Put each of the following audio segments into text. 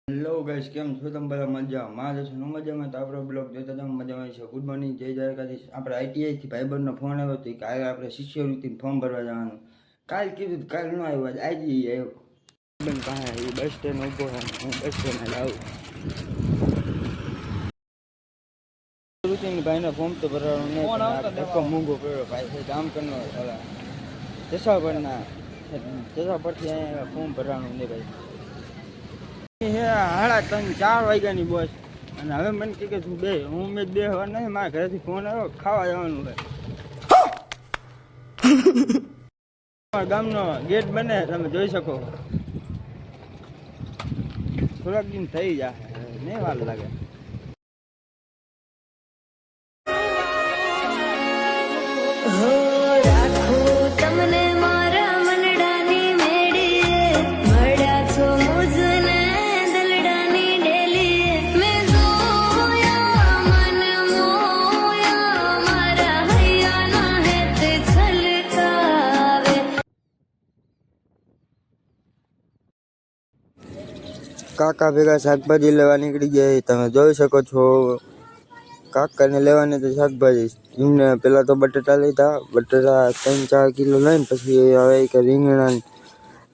Hello guys, કેમ છો તમે બધા? મજામાં જ છો? મજામાં તો આપણો બ્લોગ જોતા તમે મજામાં છે. ગુડ મોર્નિંગ, જય દ્વારકાધીશ. આપણે આઈટીઆઈથી ભાઈબંધનો ફોન આવ્યો હતો કે કાલે આપણે શિષ્યવૃત્તિનું ફોર્મ ભરવા જવાનું. કાલ કીધું કાલ ન આવ્યો, આજે આવ્યો. બેન પાસે એ બસ સ્ટેન્ડ ઊભો છે, હું બસ સ્ટેન્ડ આવું. શિષ્યવૃત્તિની ભાઈના ફોર્મ તો ભરવાનું નહીં, ધક્કો મૂંગો કર્યો ભાઈ. કામ કરનો જસા પરથી અહીંયા ફોર્મ ભરવાનું નહીં ભાઈ. 3:30 વાગ્યાની બસ, અને હવે મને કે તું બે હું મેં બેહવા નહીં. મારા ઘરેથી ફોન આવ્યો, ખાવા જવાનું છે. ગામનો ગેટ બને તમે જોઈ શકો. થોડાક દિન થઈ જાય, નહીં વાર લાગે. કાકા ભેગા શાકભાજી લેવા નીકળી ગયા, તમે જોઈ શકો છો. કાકાને લેવાની તો શાકભાજી એમને પેલા તો બટેટા લીધા, બટેટા 3-4 કિલો લઈને પછી હવે કે રીંગણા,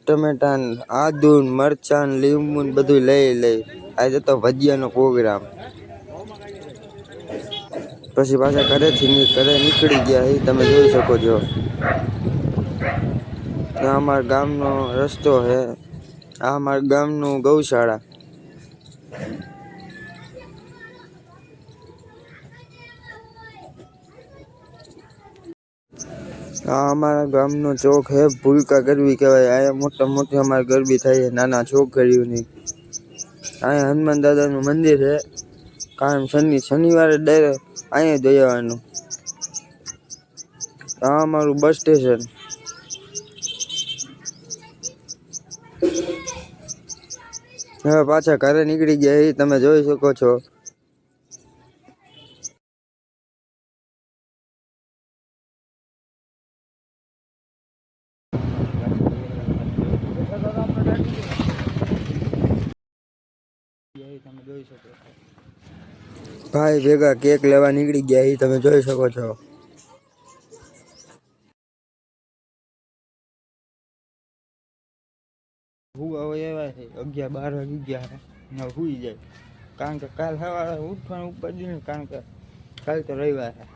ટમેટા, આદુ, મરચાં, લીંબુ બધું લઈ આજે તો ભજીયાનો પ્રોગ્રામ. પછી પાછા ઘરે નીકળી ગયા, તમે જોઈ શકો છો. ત્યાં અમારા ગામનો રસ્તો છે, આ અમારા ગામનું ગૌશાળા. આ અમારા ગામનો ચોક હે, ભૂલકા ગરબી કહેવાય. અહીંયા મોટા મોટી અમારી ગરબી થાય નાના છોકરીઓની. અહીંયા હનુમાન દાદાનું મંદિર છે, કાયમ શનિવારે ડાયરેક્ટ અહીંયા જઈ આવવાનું. આ અમારું બસ સ્ટેશન. હવે પાછા ઘરે નીકળી ગયા, એ તમે જોઈ શકો છો. ભાઈ ભેગા કેક લેવા નીકળી ગયા, એ તમે જોઈ શકો છો. હું હવે એવા છે 11-12 વાગી ગયા ને સુઈ જાય, કારણ કે કાલ સવારે ઉઠવાનું ઉપર જ ને, કારણ કે કાલ તો રવિવાર છે.